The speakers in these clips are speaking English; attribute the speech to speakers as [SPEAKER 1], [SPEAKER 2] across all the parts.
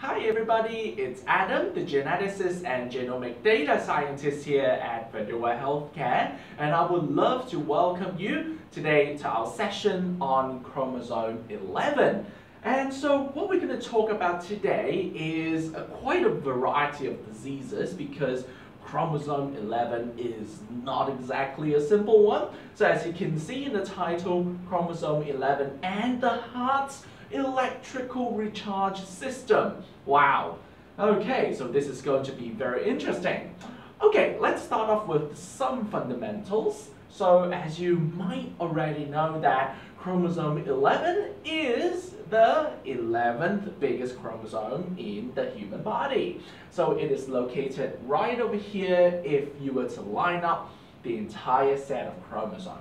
[SPEAKER 1] Hi everybody, it's Adam, the geneticist and genomic data scientist here at Verdure Healthcare, and I would love to welcome you today to our session on chromosome 11. And so what we're going to talk about today is quite a variety of diseases because chromosome 11 is not exactly a simple one. So as you can see in the title, chromosome 11 and the heart's electrical recharge system. Wow. Okay, so this is going to be very interesting. Okay, let's start off with some fundamentals. So as you might already know that chromosome 11 is the 11th biggest chromosome in the human body. So it is located right over here if you were to line up the entire set of chromosomes.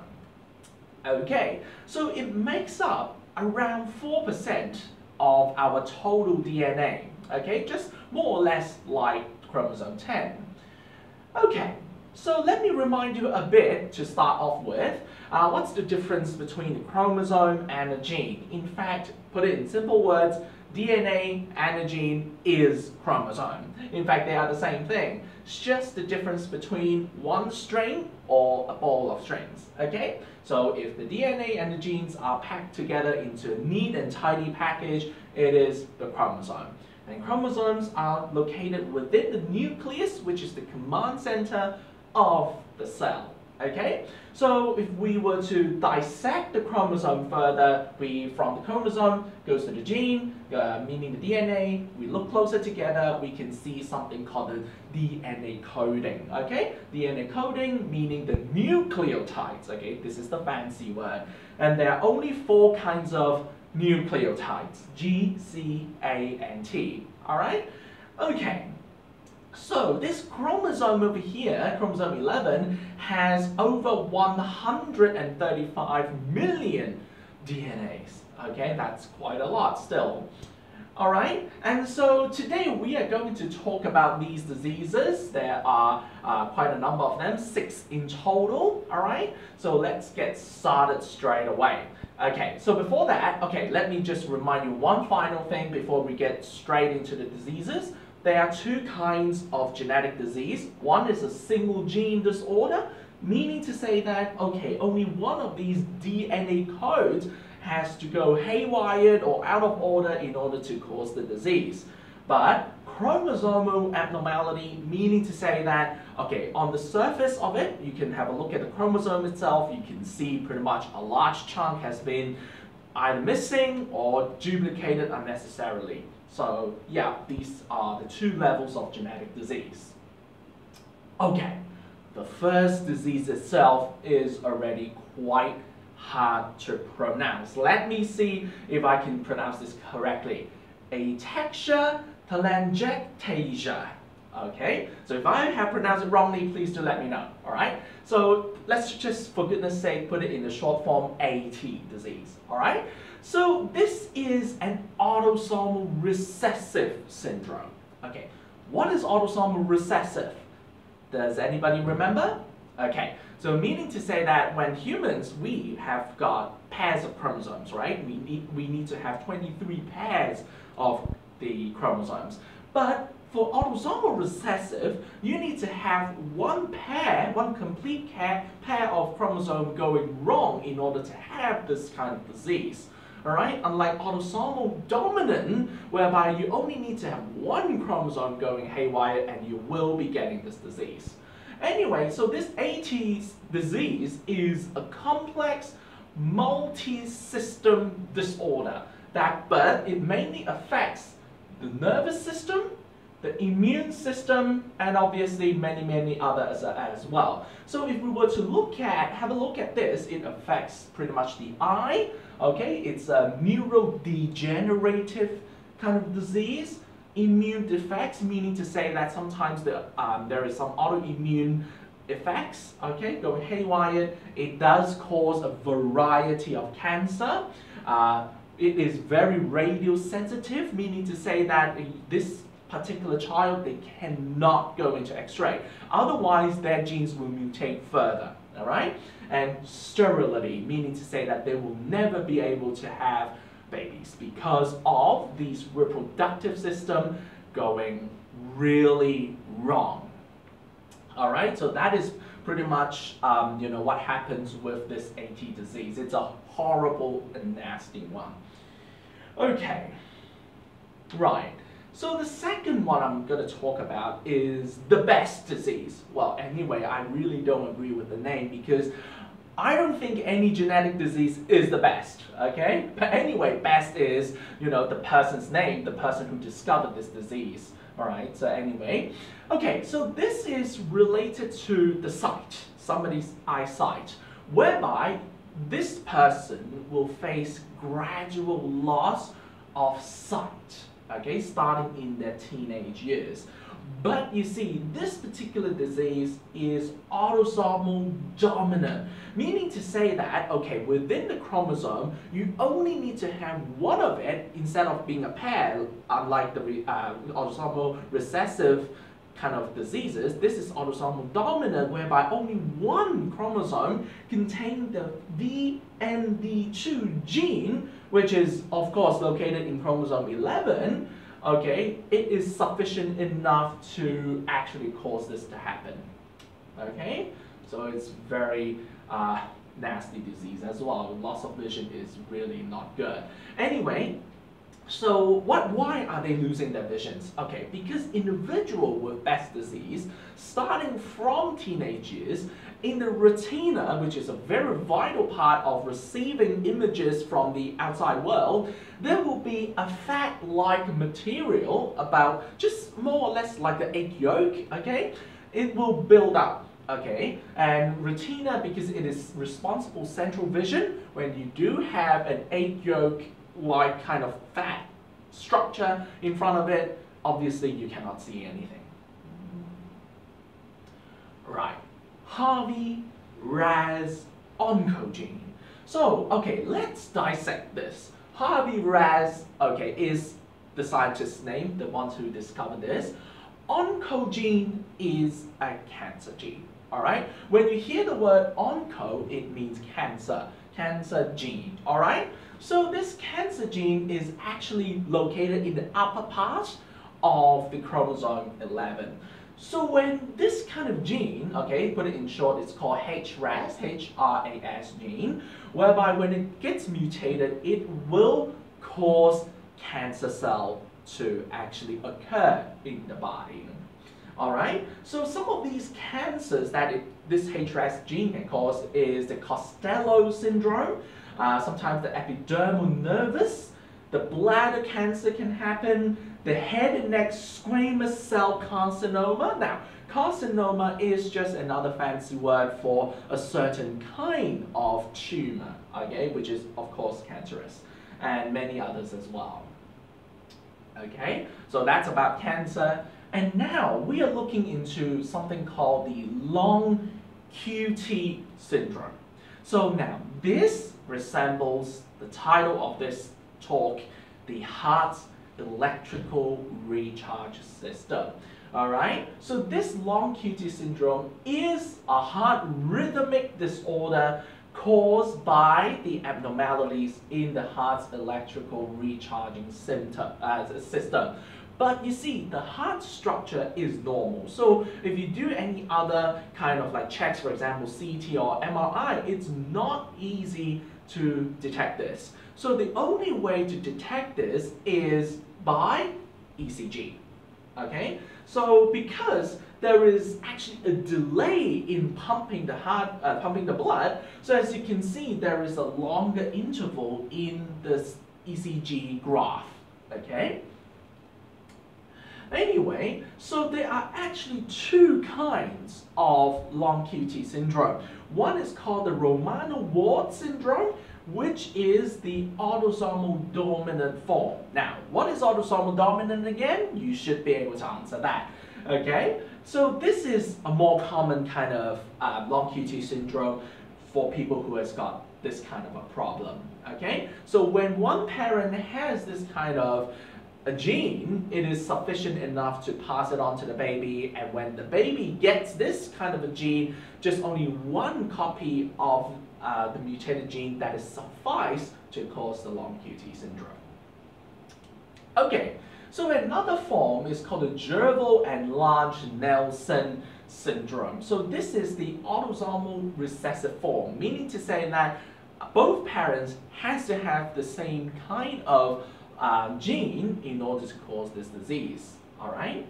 [SPEAKER 1] Okay, so it makes up around 4% of our total DNA, okay, just more or less like chromosome 10. Okay, so let me remind you a bit to start off with. What's the difference between a chromosome and a gene? In fact, put it in simple words, DNA and a gene is chromosome. In fact, they are the same thing. It's just the difference between one string or a ball of strings, okay? So if the DNA and the genes are packed together into a neat and tidy package, it is the chromosome. And chromosomes are located within the nucleus, which is the command center of the cell. Okay, so if we were to dissect the chromosome further, from the chromosome goes to the gene, meaning the DNA. We look closer together, we can see something called the DNA coding. Okay, DNA coding meaning the nucleotides. Okay, this is the fancy word, and there are only 4 kinds of nucleotides: G, C, A, and T. All right, okay. So this chromosome over here, chromosome 11, has over 135 million DNAs. Okay, that's quite a lot still. Alright, and so today we are going to talk about these diseases. There are quite a number of them, 6 in total. Alright, so let's get started straight away. Okay, so before that, let me just remind you one final thing before we get straight into the diseases. There are 2 kinds of genetic disease. One is a single gene disorder, meaning to say that, only one of these DNA codes has to go haywire or out of order in order to cause the disease. But chromosomal abnormality, meaning to say that, on the surface of it, you can have a look at the chromosome itself, you can see pretty much a large chunk has been either missing or duplicated unnecessarily. So yeah, these are the 2 levels of genetic disease. Okay, the first disease itself is already quite hard to pronounce. Let me see if I can pronounce this correctly. Telangiectasia. Okay, so if I have pronounced it wrongly, please do let me know. Alright, so let's just, for goodness sake, put it in the short form AT disease. Alright, so this is an autosomal recessive syndrome. Okay, what is autosomal recessive? Does anybody remember? Okay, so meaning to say that when humans, we have got pairs of chromosomes, right? We need to have 23 pairs of the chromosomes. But for autosomal recessive, you need to have one complete pair of chromosomes going wrong in order to have this kind of disease. Alright, unlike autosomal dominant, whereby you only need to have one chromosome going haywire and you will be getting this disease. Anyway, so this AT disease is a complex multi-system disorder but it mainly affects the nervous system, the immune system, and obviously many others as well. So if we were to have a look at this, it affects pretty much the eye. Okay, it's a neurodegenerative kind of disease. Immune defects, meaning to say that sometimes there is some autoimmune effects, going haywire. It does cause a variety of cancer. It is very radiosensitive, meaning to say that this particular child, they cannot go into X-ray. Otherwise, their genes will mutate further. All right? And sterility, meaning to say that they will never be able to have babies because of these reproductive system going really wrong. All right, so that is pretty much what happens with this AT disease. It's a horrible and nasty one. Okay, right. So the second one I'm going to talk about is the best disease. Well, anyway, I really don't agree with the name because I don't think any genetic disease is the best, okay? But anyway, best is, the person's name, the person who discovered this disease. All right, so anyway, okay, so this is related to the sight, somebody's eyesight, whereby this person will face gradual loss of sight, okay, starting in their teenage years. But you see, this particular disease is autosomal dominant, meaning to say that, okay, within the chromosome, you only need to have one of it instead of being a pair, unlike the autosomal recessive kind of diseases. This is autosomal dominant, whereby only one chromosome contains the VND2 gene, which is, of course, located in chromosome 11. Okay, it is sufficient enough to actually cause this to happen. Okay, so it's very nasty disease as well. Loss of vision is really not good. Anyway, so why are they losing their visions? Okay, because individuals with Best disease, starting from teenage years, in the retina, which is a very vital part of receiving images from the outside world, there will be a fat-like material about just more or less like the egg yolk, okay? It will build up, okay? And retina, because it is responsible central vision, when you do have an egg yolk-like kind of fat structure in front of it, obviously you cannot see anything. Right. Harvey-Raz oncogene. So, okay, let's dissect this. Harvey-Raz, okay, is the scientist's name, the one who discovered this. Oncogene is a cancer gene, all right? When you hear the word onco, it means cancer gene, all right? So this cancer gene is actually located in the upper part of the chromosome 11. So when this kind of gene, okay, put it in short, it's called HRAS, H-R-A-S gene, whereby when it gets mutated, it will cause cancer cell to actually occur in the body. All right, so some of these cancers that this HRAS gene can cause is the Costello syndrome, sometimes the epidermal nervous, the bladder cancer can happen, the head and neck squamous cell carcinoma. Now, carcinoma is just another fancy word for a certain kind of tumor, okay, which is of course cancerous, and many others as well. Okay, so that's about cancer. And now we are looking into something called the long QT syndrome. So now this resembles the title of this talk, the heart's electrical recharge system. All right, so this long QT syndrome is a heart rhythmic disorder caused by the abnormalities in the heart's electrical recharging system. But you see, the heart structure is normal. So if you do any other kind of like checks, for example, CT or MRI, it's not easy to detect this. So the only way to detect this is by ECG, okay? So because there is actually a delay in pumping the blood, so as you can see, there is a longer interval in this ECG graph, okay? Anyway, so there are actually two kinds of long QT syndrome. One is called the Romano-Ward syndrome, which is the autosomal dominant form. Now, what is autosomal dominant again? You should be able to answer that. Okay, so this is a more common kind of long QT syndrome for people who has got this kind of a problem. Okay, so when one parent has this kind of a gene, it is sufficient enough to pass it on to the baby, and when the baby gets this kind of a gene, just only one copy of the mutated gene that is suffice to cause the long QT syndrome. Okay, so another form is called the Gerbil and Lange-Nielsen syndrome. So this is the autosomal recessive form, meaning to say that both parents has to have the same kind of gene in order to cause this disease. All right.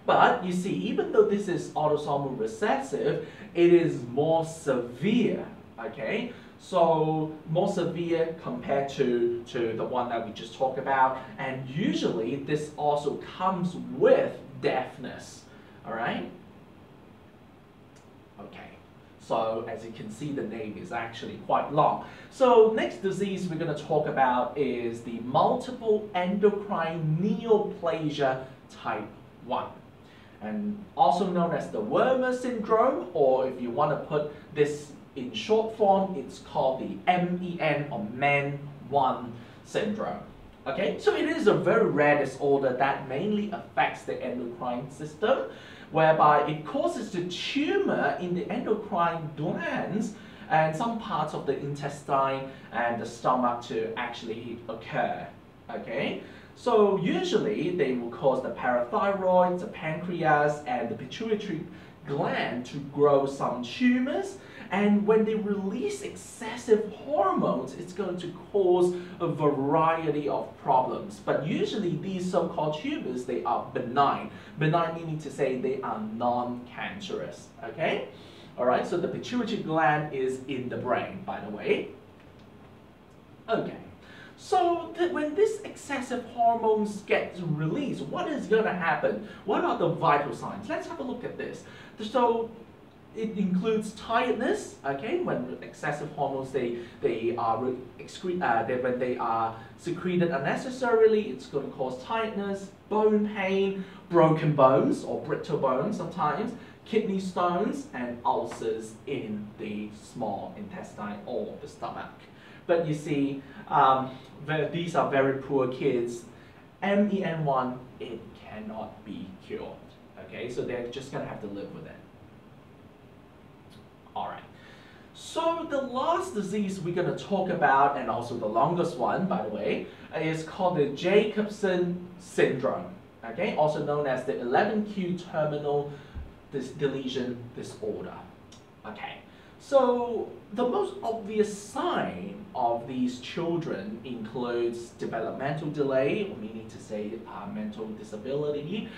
[SPEAKER 1] But you see, even though this is autosomal recessive, it is more severe. Okay. So more severe compared to the one that we just talked about, and usually this also comes with deafness. All right. Okay. So as you can see, the name is actually quite long. So next disease we're going to talk about is the multiple endocrine neoplasia type 1. And also known as the Werner syndrome, or if you want to put this in short form, it's called the MEN or MEN1 syndrome. Okay, so it is a very rare disorder that mainly affects the endocrine system, whereby it causes the tumor in the endocrine glands and some parts of the intestine and the stomach to actually occur. Okay, so usually they will cause the parathyroid, the pancreas, and the pituitary gland to grow some tumors. And when they release excessive hormones, it's going to cause a variety of problems. But usually these so-called tumors, they are benign. Benign meaning to say they are non-cancerous, okay? All right, so the pituitary gland is in the brain, by the way. Okay, so when this excessive hormones get released, what is going to happen? What are the vital signs? Let's have a look at this. So it includes tiredness, okay, when excessive hormones when they are secreted unnecessarily, it's going to cause tiredness, bone pain, broken bones or brittle bones sometimes, kidney stones, and ulcers in the small intestine or the stomach. But you see, these are very poor kids. MEN1, it cannot be cured, okay, so they're just going to have to live with it. Alright, so the last disease we're going to talk about, and also the longest one, by the way, is called the Jacobson Syndrome, okay, also known as the 11q terminal deletion disorder. Okay, so the most obvious sign of these children includes developmental delay, or meaning to say mental disability,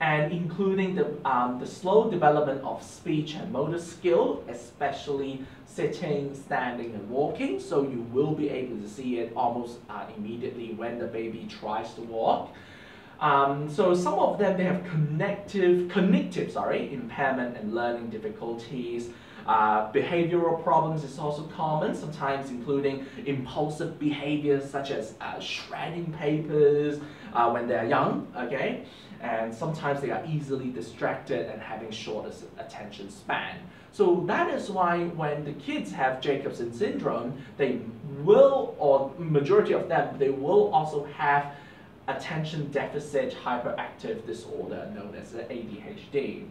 [SPEAKER 1] and including the slow development of speech and motor skill, especially sitting, standing, and walking. So you will be able to see it almost immediately when the baby tries to walk. So some of them, they have cognitive impairment and learning difficulties. Behavioral problems is also common, sometimes including impulsive behaviors such as shredding papers when they are young, okay? And sometimes they are easily distracted and having shorter attention span. So that is why when the kids have Jacobson syndrome, they will, or majority of them, they will also have attention deficit hyperactive disorder known as ADHD.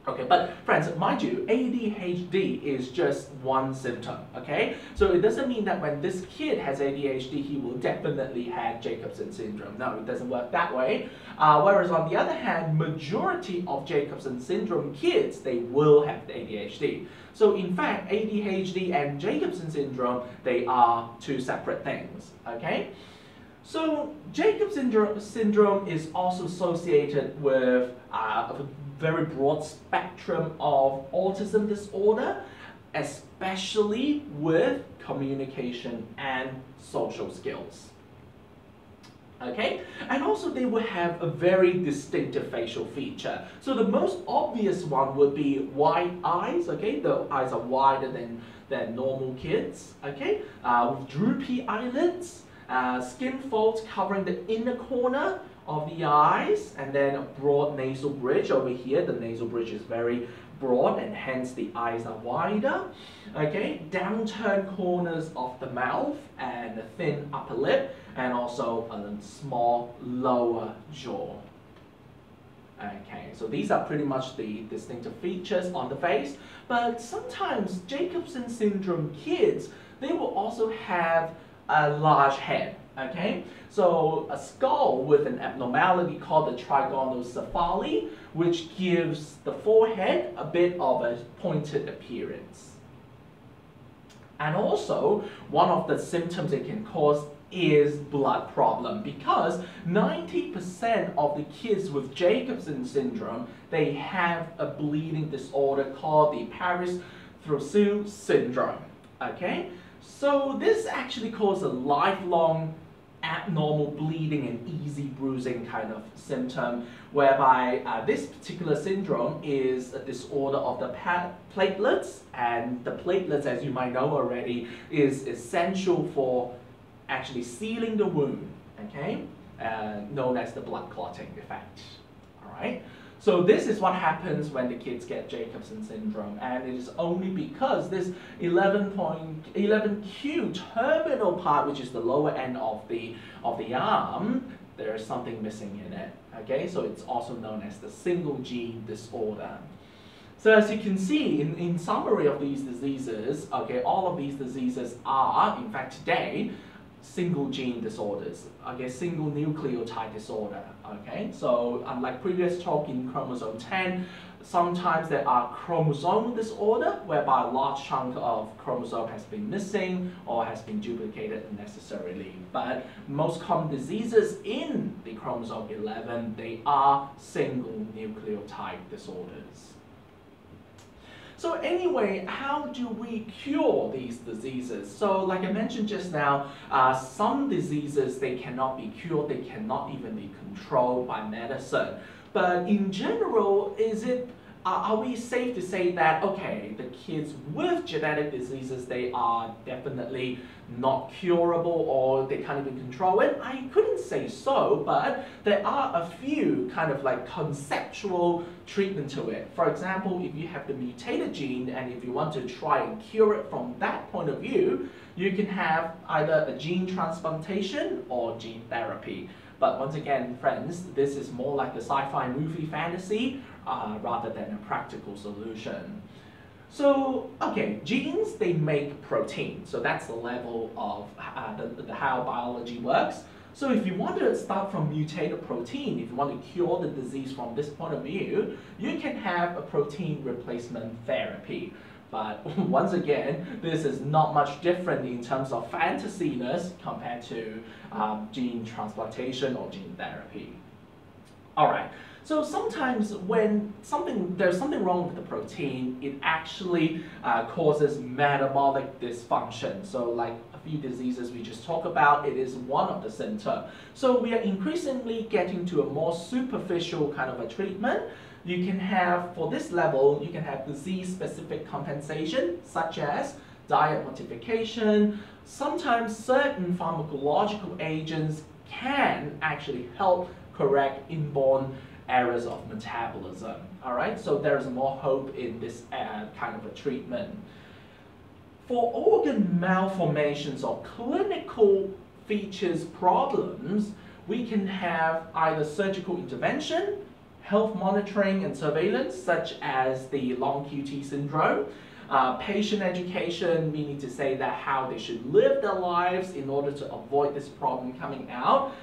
[SPEAKER 1] Okay, but friends, mind you, ADHD is just one symptom, okay? So it doesn't mean that when this kid has ADHD, he will definitely have Jacobson syndrome. No, it doesn't work that way. Whereas on the other hand, majority of Jacobson syndrome kids, they will have ADHD. So in fact, ADHD and Jacobson syndrome, they are two separate things, okay? So Jacobson syndrome is also associated with a very broad spectrum of autism disorder, especially with communication and social skills. Okay, and also they will have a very distinctive facial feature. So the most obvious one would be wide eyes. Okay, the eyes are wider than normal kids. Okay, with droopy eyelids. Skin folds covering the inner corner of the eyes, and then a broad nasal bridge over here. The nasal bridge is very broad and hence the eyes are wider. Okay, downturned corners of the mouth and a thin upper lip, and also a small lower jaw. Okay, so these are pretty much the distinctive features on the face, but sometimes Jacobson syndrome kids, they will also have a large head, okay? So a skull with an abnormality called the trigonocephaly, which gives the forehead a bit of a pointed appearance. And also, one of the symptoms it can cause is blood problem, because 90% of the kids with Jacobson syndrome, they have a bleeding disorder called the Fertility Syndrome, okay? So this actually causes a lifelong abnormal bleeding and easy bruising kind of symptom, whereby this particular syndrome is a disorder of the platelets, and the platelets, as you might know already, is essential for actually sealing the wound, okay, known as the blood clotting effect. All right. So this is what happens when the kids get Jacobson syndrome, and it is only because this 11q terminal part, which is the lower end of the arm, there is something missing in it. Okay, so it's also known as the single gene disorder. So as you can see, in summary of these diseases, okay, all of these diseases are, in fact, today, single gene disorders, okay, single nucleotide disorder, okay. So unlike previous talk in chromosome 10, sometimes there are chromosome disorder, whereby a large chunk of chromosome has been missing or has been duplicated unnecessarily. But most common diseases in the chromosome 11, they are single nucleotide disorders. So anyway, how do we cure these diseases? So like I mentioned just now, some diseases, they cannot be cured, they cannot even be controlled by medicine. But in general, are we safe to say that, okay, the kids with genetic diseases, they are definitely not curable or they can't even control it? I couldn't say so, but there are a few kind of like conceptual treatment to it. For example, if you have the mutated gene and if you want to try and cure it from that point of view, you can have either a gene transplantation or gene therapy. But once again, friends, this is more like a sci-fi movie fantasy rather than a practical solution. So, okay, genes, they make protein. So that's the level of how biology works. So if you want to start from mutated protein, if you want to cure the disease from this point of view, you can have a protein replacement therapy. But once again, this is not much different in terms of fantasyness compared to gene transplantation or gene therapy. All right. So sometimes when there's something wrong with the protein, it actually causes metabolic dysfunction. So like a few diseases we just talked about, it is one of the symptoms. So we are increasingly getting to a more superficial kind of a treatment. You can have, for this level, you can have disease-specific compensation, such as diet modification. Sometimes certain pharmacological agents can actually help correct inborn errors of metabolism. All right, so there's more hope in this kind of a treatment. For organ malformations or clinical features problems, we can have either surgical intervention, health monitoring and surveillance, such as the long QT syndrome, patient education, meaning to say that how they should live their lives in order to avoid this problem coming out.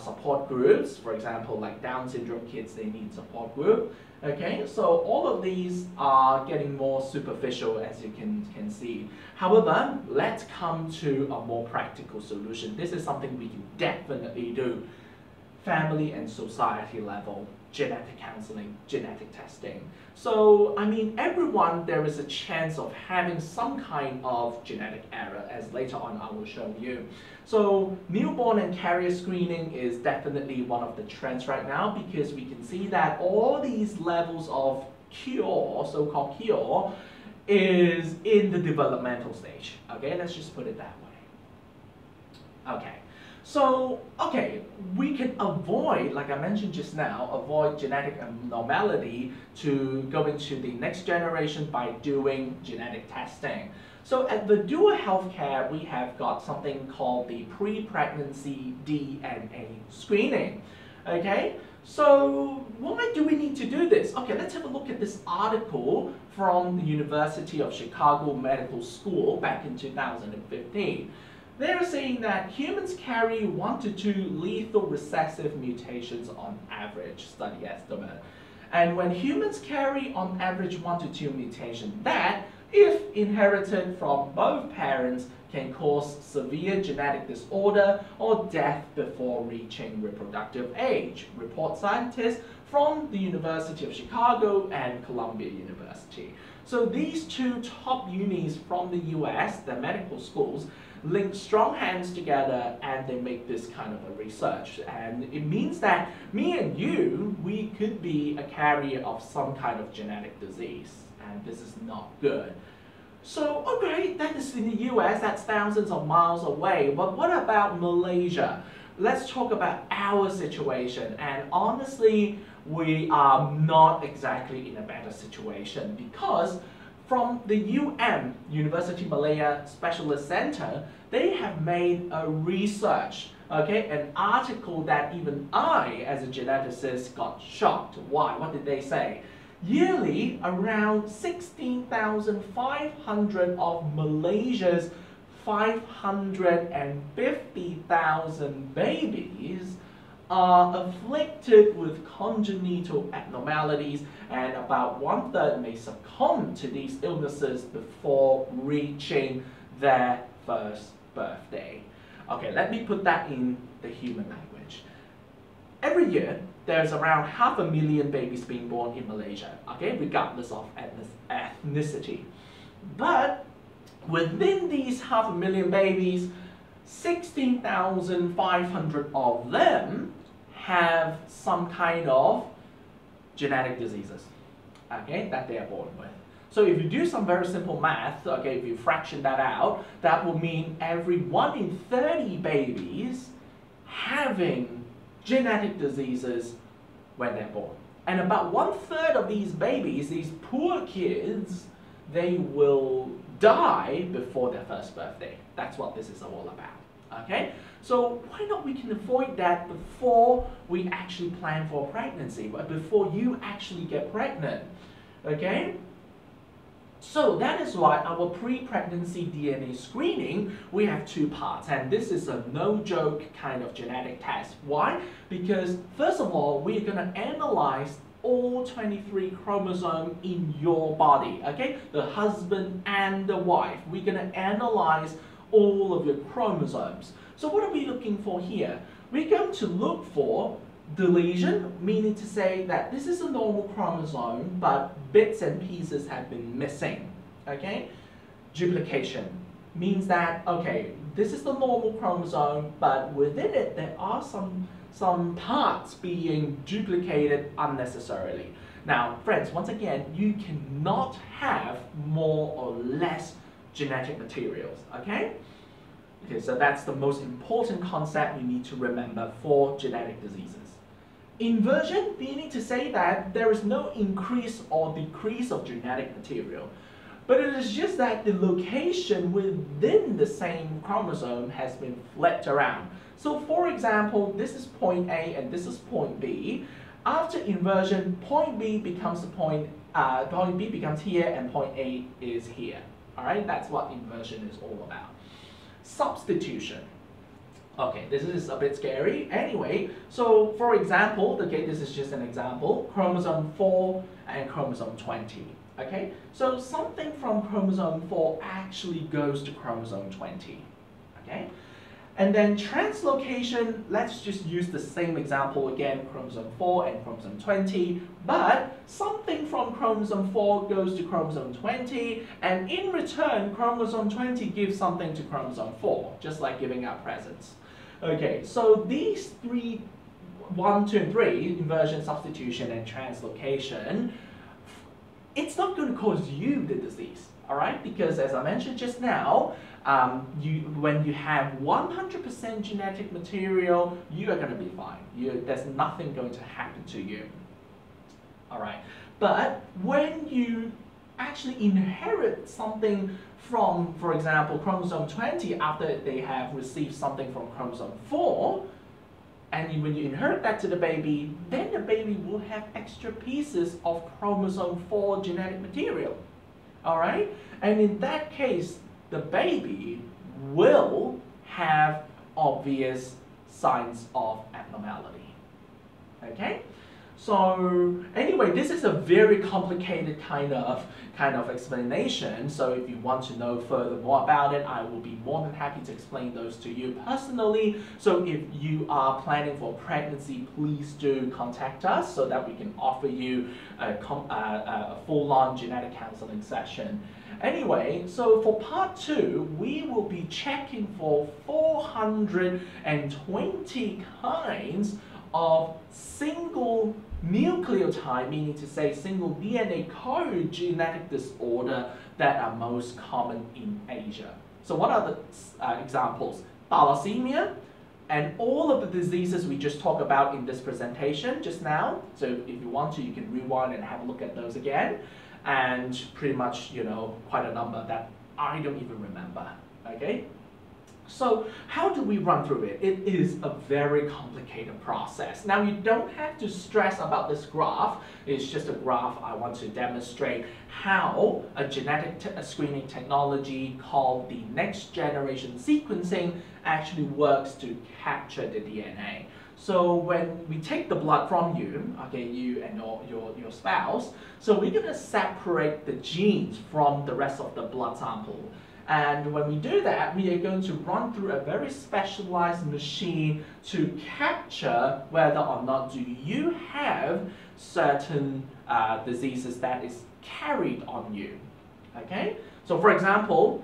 [SPEAKER 1] Support groups, for example, like Down syndrome kids, they need support group. Okay, so all of these are getting more superficial, as you can see. However, let's come to a more practical solution. This is something we can definitely do. Family and society level, genetic counseling, genetic testing. So, I mean, everyone, there is a chance of having some kind of genetic error, as later on I will show you. So, newborn and carrier screening is definitely one of the trends right now, because we can see that all these levels of cure, so-called cure, is in the developmental stage. Okay, let's just put it that way. Okay. So, okay, we can avoid, like I mentioned just now, avoid genetic abnormality to go into the next generation by doing genetic testing. So at Verdure Healthcare, we have got something called the pre-pregnancy DNA screening. Okay, so why do we need to do this? Okay, let's have a look at this article from the University of Chicago Medical School back in 2015. they're saying that humans carry 1 to 2 lethal recessive mutations on average, study estimate. And when humans carry on average 1 to 2 mutations, that, if inherited from both parents, can cause severe genetic disorder or death before reaching reproductive age, report scientists from the University of Chicago and Columbia University. So these two top unis from the US, the medical schools, link strong hands together and they make this kind of a research. And it means that me and you, we could be a carrier of some kind of genetic disease. And this is not good. So, okay, that is in the US, that's thousands of miles away. But what about Malaysia? Let's talk about our situation. And honestly, we are not exactly in a better situation because from the University Malaya Specialist Center, they have made a research, okay, an article that even I, as a geneticist, got shocked. Why? What did they say? Yearly, around 16,500 of Malaysia's 550,000 babies are afflicted with congenital abnormalities, and about 1/3 may succumb to these illnesses before reaching their first birthday. Okay, let me put that in the human language. Every year, there's around 500,000 babies being born in Malaysia, okay, regardless of ethnicity. But within these 500,000 babies, 16,500 of them have some kind of genetic diseases, okay, that they are born with. So if you do some very simple math, okay, if you fraction that out, that will mean every 1 in 30 babies having genetic diseases when they're born. And about 1/3 of these babies, these poor kids, they will die before their first birthday. That's what this is all about. Okay? So why not we can avoid that before we actually plan for pregnancy, but before you actually get pregnant. Okay? So that is why our pre-pregnancy DNA screening, we have 2 parts, and this is a no-joke kind of genetic test. Why? Because first of all, we're going to analyze all 23 chromosomes in your body, okay? The husband and the wife. We're going to analyze all of your chromosomes. So what are we looking for here? We're going to look for deletion, meaning to say that this is a normal chromosome, but bits and pieces have been missing, okay? Duplication means that, okay, this is the normal chromosome, but within it there are some parts being duplicated unnecessarily. Now, friends, once again, you cannot have more or less genetic materials, okay? Okay, so that's the most important concept you need to remember for genetic diseases. Inversion, meaning to say that there is no increase or decrease of genetic material, but it is just that the location within the same chromosome has been flipped around. So for example, this is point A and this is point B. After inversion, point B becomes point B becomes here and point A is here. Alright, that's what inversion is all about. Substitution. Okay, this is a bit scary. Anyway, so for example, okay, this is just an example, chromosome 4 and chromosome 20. Okay, so something from chromosome 4 actually goes to chromosome 20. Okay, and then translocation, let's just use the same example again, chromosome 4 and chromosome 20, but something from chromosome 4 goes to chromosome 20, and in return, chromosome 20 gives something to chromosome 4, just like giving out presents. Okay, so these 1, 2, and 3, inversion, substitution, and translocation, it's not going to cause you the disease, all right? Because as I mentioned just now, when you have 100% genetic material, you are going to be fine. There's nothing going to happen to you, all right? But when you actually inherit something from, for example, chromosome 20 after they have received something from chromosome 4, and when you inherit that to the baby, then the baby will have extra pieces of chromosome 4 genetic material. Alright? And in that case, the baby will have obvious signs of abnormality. Okay? So anyway, this is a very complicated kind of explanation. So if you want to know further more about it, I will be more than happy to explain those to you personally. So if you are planning for pregnancy, please do contact us so that we can offer you a full-on genetic counseling session. Anyway, so for part 2, we will be checking for 420 kinds of single nucleotide, meaning to say single DNA code genetic disorder that are most common in Asia. So what are the examples? Thalassemia, and all of the diseases we just talked about in this presentation just now. So if you want to, you can rewind and have a look at those again. And pretty much, you know, quite a number that I don't even remember, okay? So how do we run through it? It is a very complicated process. Now you don't have to stress about this graph. It's just a graph I want to demonstrate how a genetic screening technology called the next generation sequencing actually works to capture the DNA. So when we take the blood from you, okay, you and your spouse, so we're going to separate the genes from the rest of the blood sample. And when we do that, we are going to run through a very specialized machine to capture whether or not do you have certain diseases that is carried on you. Okay? So for example,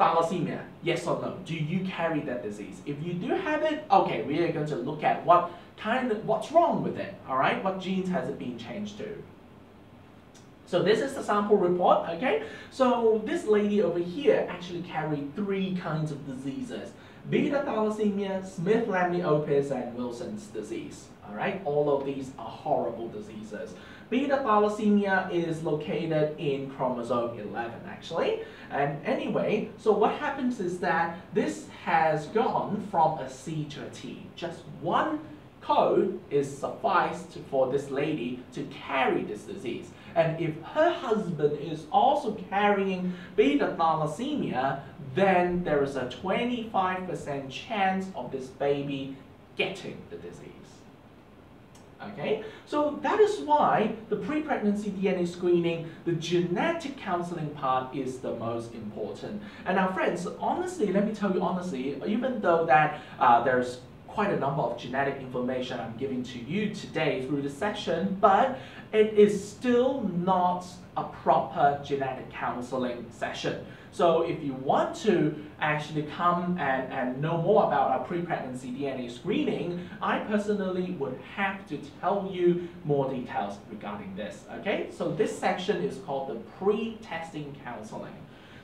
[SPEAKER 1] thalassemia, yes or no? Do you carry that disease? If you do have it, okay, we are going to look at what's wrong with it. All right? What genes has it been changed to? So this is the sample report, okay? So this lady over here actually carried 3 kinds of diseases: beta thalassemia, Smith-Lemli-Opitz, and Wilson's disease. All right, all of these are horrible diseases. Beta thalassemia is located in chromosome 11, actually. And anyway, so what happens is that this has gone from a C to a T. Just one code is sufficed for this lady to carry this disease. And if her husband is also carrying beta thalassemia, then there is a 25% chance of this baby getting the disease. Okay, so that is why the pre-pregnancy DNA screening, the genetic counseling part is the most important. And now friends, honestly, let me tell you honestly, even though that there's quite a number of genetic information I'm giving to you today through the session, but it is still not a proper genetic counseling session. So if you want to actually come and know more about our pre-pregnancy DNA screening, I personally would have to tell you more details regarding this, okay? So this section is called the pre-testing counseling.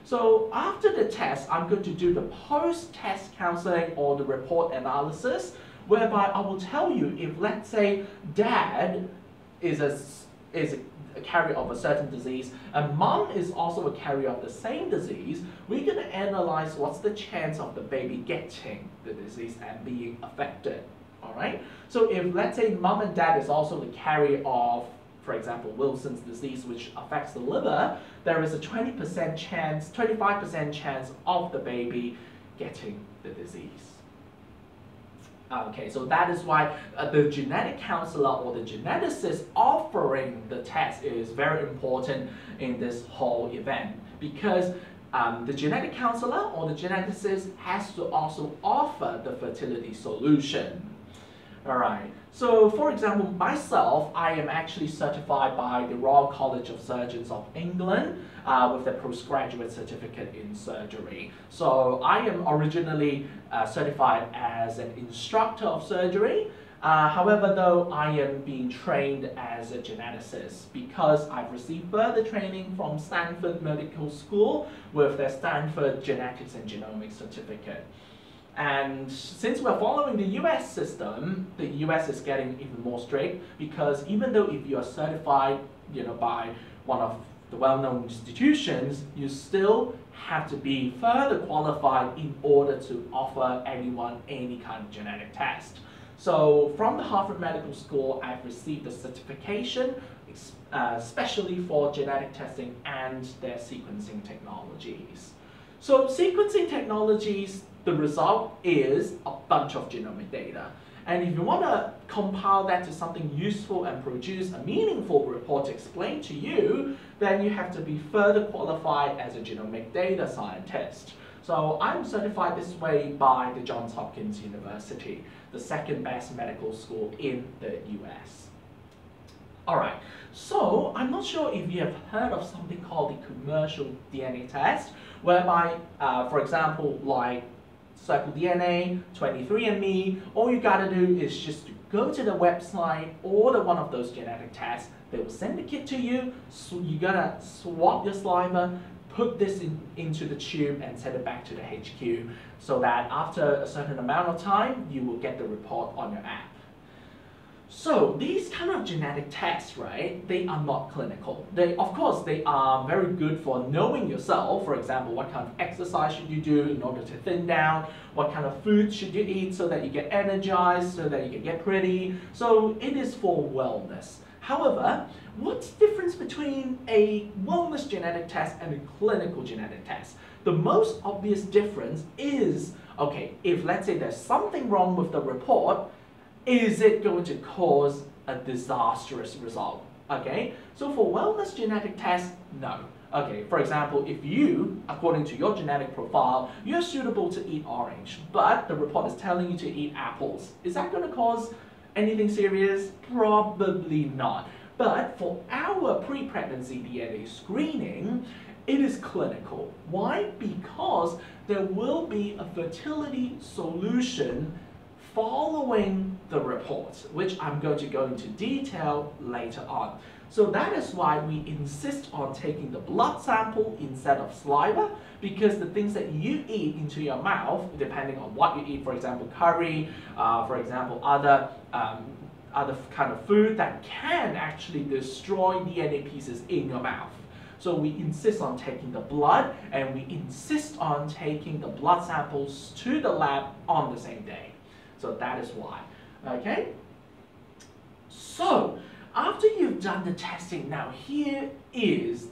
[SPEAKER 1] So after the test, I'm going to do the post-test counseling or the report analysis, whereby I will tell you if, let's say, dad is a carrier of a certain disease, and mom is also a carrier of the same disease, we're going to analyze what's the chance of the baby getting the disease and being affected. All right? So if, let's say, mom and dad is also the carrier of, for example, Wilson's disease, which affects the liver, there is a 25% chance of the baby getting the disease. Okay, so that is why the genetic counselor or the geneticist offering the test is very important in this whole event, because the genetic counselor or the geneticist has to also offer the fertility solution. Alright, so for example, myself, I am actually certified by the Royal College of Surgeons of England with a postgraduate certificate in surgery. So I am originally certified as an instructor of surgery. However, though, I am being trained as a geneticist because I've received further training from Stanford Medical School with their Stanford Genetics and Genomics Certificate. And since we're following the US system, the US is getting even more strict, because even though if you are certified, by one of the well-known institutions, you still have to be further qualified in order to offer anyone any kind of genetic test. So from the Harvard Medical School, I've received a certification, especially for genetic testing and their sequencing technologies. So sequencing technologies the result is a bunch of genomic data. And if you want to compile that to something useful and produce a meaningful report to explain to you, then you have to be further qualified as a genomic data scientist. So I'm certified this way by the Johns Hopkins University, the second best medical school in the US. Alright, so I'm not sure if you have heard of something called the commercial DNA test, whereby, for example, like Circle DNA, 23andMe, all you gotta do is just to go to the website, order one of those genetic tests, they will send the kit to you, so you gotta swab your saliva, put this into the tube and send it back to the HQ, so that after a certain amount of time, you will get the report on your app. So these kind of genetic tests, right, they are not clinical. Of course, they are very good for knowing yourself. For example, what kind of exercise should you do in order to thin down? What kind of food should you eat so that you get energized, so that you can get pretty? So it is for wellness. However, what's the difference between a wellness genetic test and a clinical genetic test? The most obvious difference is, okay, if let's say there's something wrong with the report, is it going to cause a disastrous result? Okay, so for wellness genetic tests, no. Okay, for example, if you, according to your genetic profile, you're suitable to eat orange, but the report is telling you to eat apples, is that going to cause anything serious? Probably not. But for our pre-pregnancy DNA screening, it is clinical. Why? Because there will be a fertility solution following the report, which I'm going to go into detail later on. So that is why we insist on taking the blood sample instead of saliva, because the things that you eat into your mouth, depending on what you eat, for example, curry, for example, other kind of food that can actually destroy DNA pieces in your mouth. So we insist on taking the blood, and we insist on taking the blood samples to the lab on the same day. So that is why, okay? So, after you've done the testing, now here is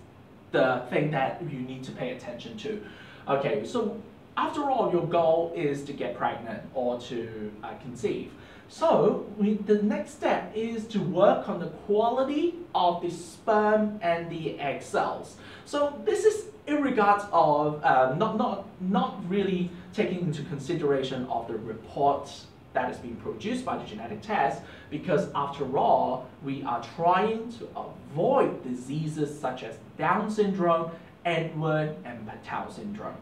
[SPEAKER 1] the thing that you need to pay attention to. Okay, so after all, your goal is to get pregnant or to conceive. So, the next step is to work on the quality of the sperm and the egg cells. So this is in regards of not really taking into consideration of the reports that is being produced by the genetic test, because after all, we are trying to avoid diseases such as Down syndrome, Edward, and Patel syndrome.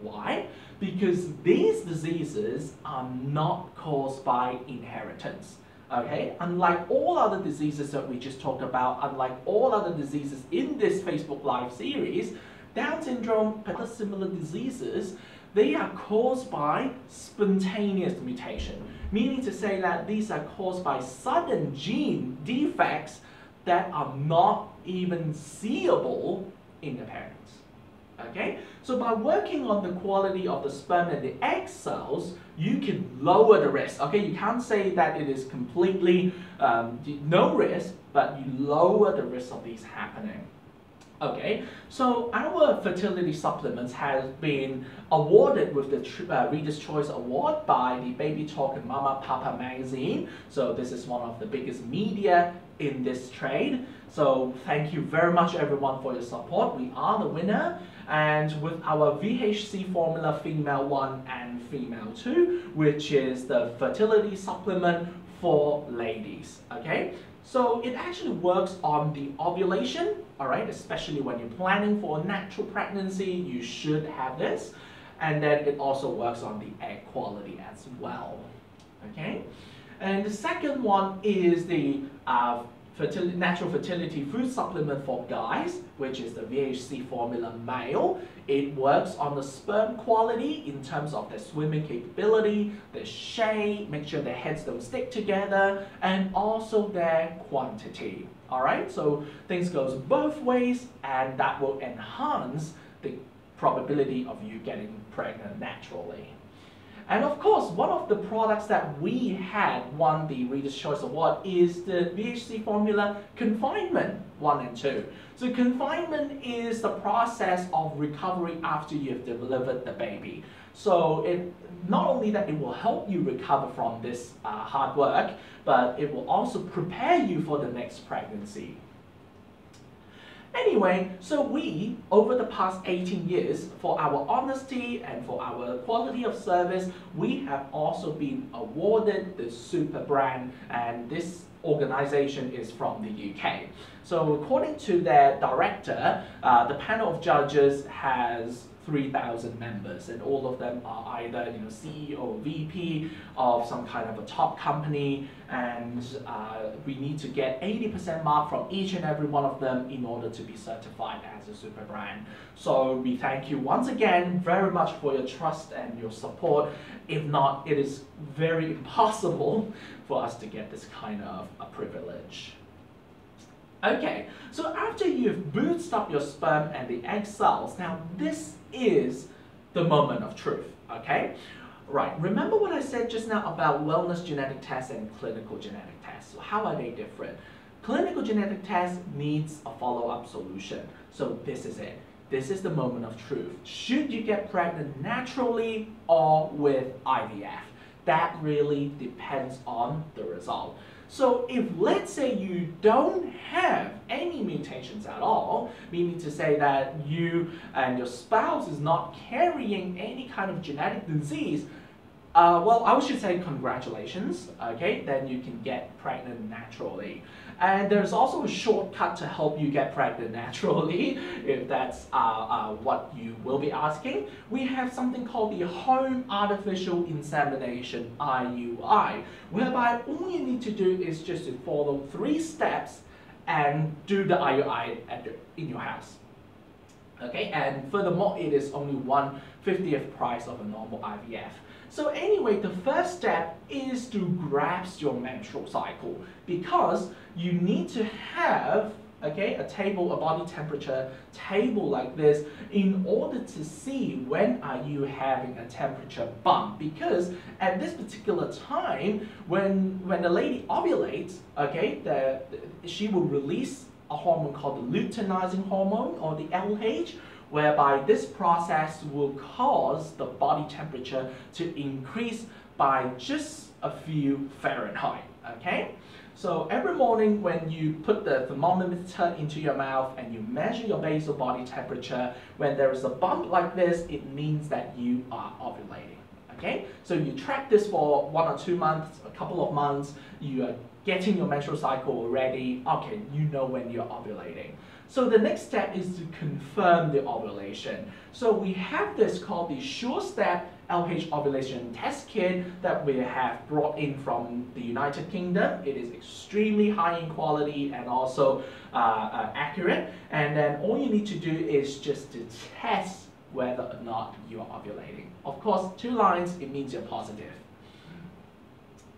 [SPEAKER 1] Why? Because these diseases are not caused by inheritance. Okay? Unlike all other diseases that we just talked about, unlike all other diseases in this Facebook Live series, Down syndrome, Patel similar diseases, they are caused by spontaneous mutation, meaning to say that these are caused by sudden gene defects that are not even seeable in the parents. Okay? So by working on the quality of the sperm and the egg cells, you can lower the risk. Okay? You can't say that it is completely no risk, but you lower the risk of these happening. Okay, so our fertility supplements has been awarded with the Reader's Choice Award by the Baby Talk and Mama Papa magazine. So this is one of the biggest media in this trade. So thank you very much everyone for your support. We are the winner. And with our VHC formula female 1 and female 2, which is the fertility supplement for ladies. Okay, so it actually works on the ovulation, alright, especially when you're planning for a natural pregnancy, you should have this. And then it also works on the egg quality as well. Okay, and the second one is the natural fertility food supplement for guys, which is the VHC formula male. It works on the sperm quality in terms of their swimming capability, their shape, make sure their heads don't stick together, and also their quantity. Alright, so things goes both ways, and that will enhance the probability of you getting pregnant naturally. And of course, one of the products that we had won the Reader's Choice Award is the VHC formula confinement 1 and 2. So confinement is the process of recovery after you've delivered the baby. So not only that it will help you recover from this hard work, but it will also prepare you for the next pregnancy. Anyway, so we, over the past 18 years, for our honesty and for our quality of service, we have also been awarded the Super Brand, and this organization is from the UK. So according to their director, the panel of judges has 3,000 members, and all of them are either CEO or VP of some kind of a top company, and we need to get 80% mark from each and every one of them in order to be certified as a super brand. So we thank you once again very much for your trust and your support. If not, it is very impossible for us to get this kind of a privilege. Okay, so after you've bootstrapped your sperm and the egg cells, now this is the moment of truth, okay? Right, remember what I said just now about wellness genetic tests and clinical genetic tests. So how are they different? Clinical genetic test needs a follow-up solution. So this is it. This is the moment of truth. Should you get pregnant naturally or with IVF? That really depends on the result. So if, let's say, you don't have any mutations at all, meaning to say that you and your spouse is not carrying any kind of genetic disease, well, I should say congratulations, okay? Then you can get pregnant naturally. And there's also a shortcut to help you get pregnant naturally, if that's what you will be asking. We have something called the Home Artificial Insemination, IUI, whereby all you need to do is just to follow 3 steps and do the IUI in your house. Okay, and furthermore, it is only 1/50th price of a normal IVF. So anyway, the first step is to grasp your menstrual cycle, because you need to have, okay, a table, a body temperature table like this in order to see when are you having a temperature bump. Because at this particular time, when the lady ovulates, okay, she will release a hormone called the luteinizing hormone, or the LH, whereby this process will cause the body temperature to increase by just a few Fahrenheit, okay? So every morning when you put the thermometer into your mouth and you measure your basal body temperature, when there is a bump like this, it means that you are ovulating, okay? So you track this for 1 or 2 months, a couple of months, you are getting your menstrual cycle already, okay, you know when you're ovulating. So the next step is to confirm the ovulation. So we have this called the Sure-Step LH ovulation test kit that we have brought in from the United Kingdom. It is extremely high in quality and also accurate. And then all you need to do is just to test whether or not you are ovulating. Of course, 2 lines, it means you're positive.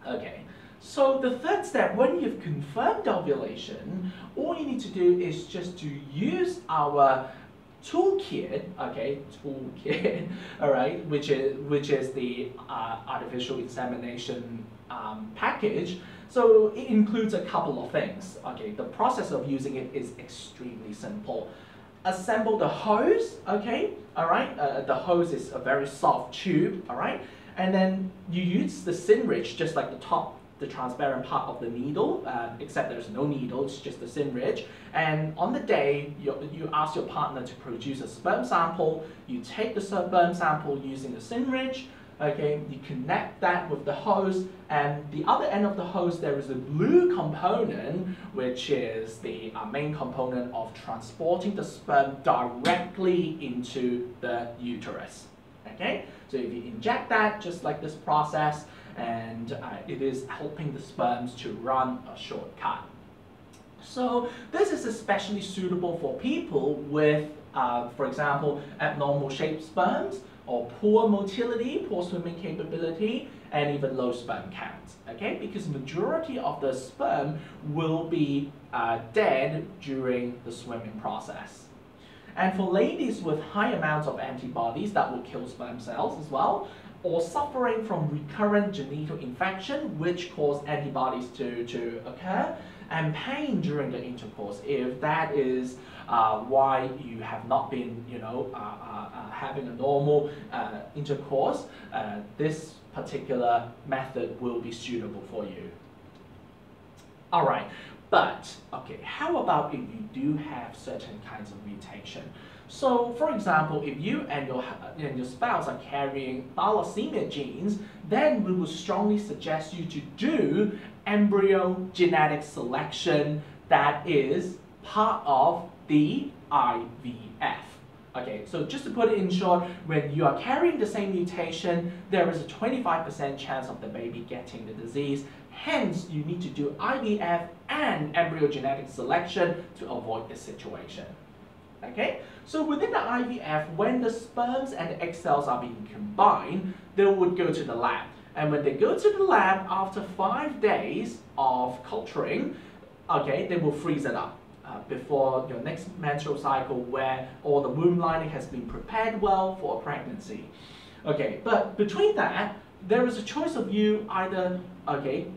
[SPEAKER 1] Okay. So the third step, when you've confirmed ovulation, all you need to do is just to use our Toolkit, okay, Toolkit, all right, which is the artificial insemination package. So it includes a couple of things. Okay, the process of using it is extremely simple. Assemble the hose, okay, all right. The hose is a very soft tube, all right, and then you use the syringe, just like the transparent part of the needle, except there's no needle, it's just a syringe. And on the day, you ask your partner to produce a sperm sample. You take the sperm sample using the syringe, okay, you connect that with the hose, and the other end of the hose there is a blue component, which is the main component of transporting the sperm directly into the uterus, okay? So if you inject that, just like this process, and it is helping the sperms to run a shortcut. So this is especially suitable for people with, for example, abnormal shaped sperms, or poor motility, poor swimming capability, and even low sperm count, okay? Because majority of the sperm will be dead during the swimming process. And for ladies with high amounts of antibodies that will kill sperm cells as well, or suffering from recurrent genital infection, which cause antibodies to occur, and pain during the intercourse, if that is why you have not been, having a normal intercourse, this particular method will be suitable for you. All right, but okay, how about if you do have certain kinds of mutation? So, for example, if you and your spouse are carrying thalassemia genes, then we would strongly suggest you to do embryo genetic selection that is part of the IVF. Okay, so just to put it in short, when you are carrying the same mutation, there is a 25% chance of the baby getting the disease. Hence, you need to do IVF and embryo genetic selection to avoid this situation. Okay, so within the IVF, when the sperms and the egg cells are being combined, they would go to the lab. And when they go to the lab, after 5 days of culturing, okay, they will freeze it up before your next menstrual cycle, where all the womb lining has been prepared well for a pregnancy. Okay, but between that, there is a choice of you either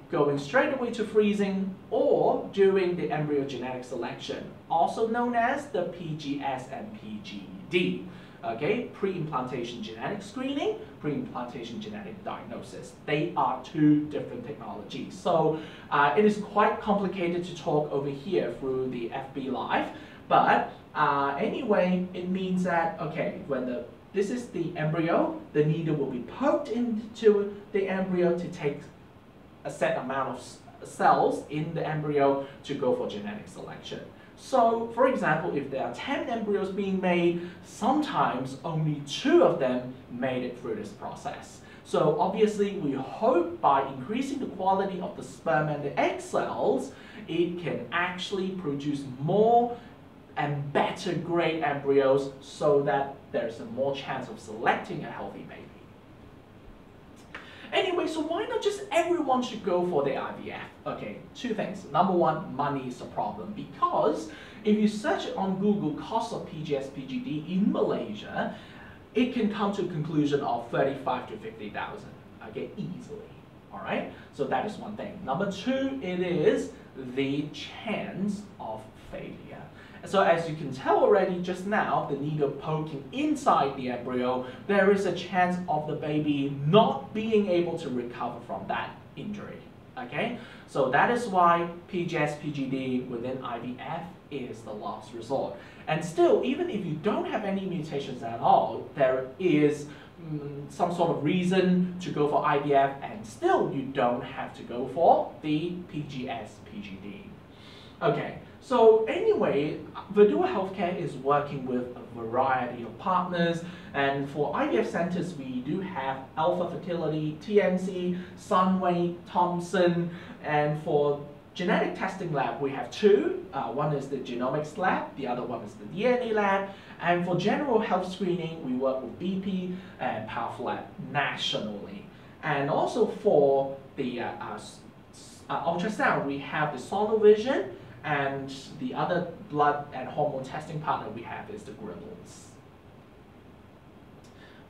[SPEAKER 1] going straight away to freezing or doing the embryo genetic selection, also known as the PGS and PGD. Okay, pre-implantation genetic screening, pre-implantation genetic diagnosis. They are two different technologies. So it is quite complicated to talk over here through the FB Live, but anyway, it means that, okay, when this is the embryo, the needle will be poked into the embryo to take a set amount of cells in the embryo to go for genetic selection. So, for example, if there are 10 embryos being made, sometimes only 2 of them made it through this process. So obviously, we hope by increasing the quality of the sperm and the egg cells, it can actually produce more and better grade embryos so that there's a more chance of selecting a healthy baby. Anyway, so why not just everyone should go for the IVF? Okay, 2 things. Number 1, money is a problem, because if you search on Google cost of PGS PGD in Malaysia, it can come to a conclusion of 35 to 50,000. Okay, easily. All right, so that is one thing. Number 2, it is the chance of failure. So as you can tell already just now, the needle poking inside the embryo, there is a chance of the baby not being able to recover from that injury. Okay, so that is why PGS PGD within IVF is the last resort. And still, even if you don't have any mutations at all, there is some sort of reason to go for IVF, and still you don't have to go for the PGS PGD. Okay, so anyway, Verdure Healthcare is working with a variety of partners, and for IVF centers, we do have Alpha Fertility, TNC, Sunway, Thompson, and for genetic testing lab, we have 2. One is the genomics lab, the other one is the DNA lab, and for general health screening, we work with BP and PathLab nationally. And also for the ultrasound, we have the Sonovision, and the other blood and hormone testing partner we have is the Gerbils.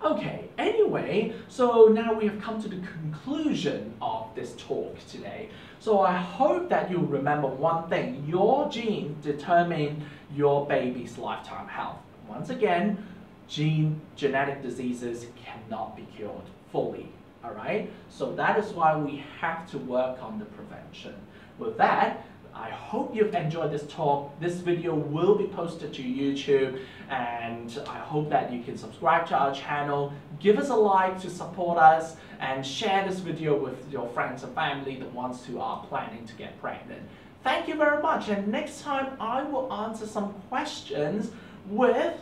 [SPEAKER 1] Okay, anyway, so now we have come to the conclusion of this talk today. So I hope that you remember one thing: your genes determine your baby's lifetime health. Once again, genetic diseases cannot be cured fully. Alright, so that is why we have to work on the prevention. With that, I hope you've enjoyed this talk. This video will be posted to YouTube, and I hope that you can subscribe to our channel, give us a like to support us, and share this video with your friends and family, the ones who are planning to get pregnant. Thank you very much, and next time I will answer some questions with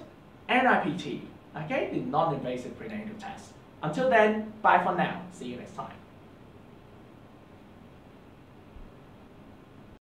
[SPEAKER 1] NIPT, okay, the non-invasive prenatal test. Until then, bye for now. See you next time.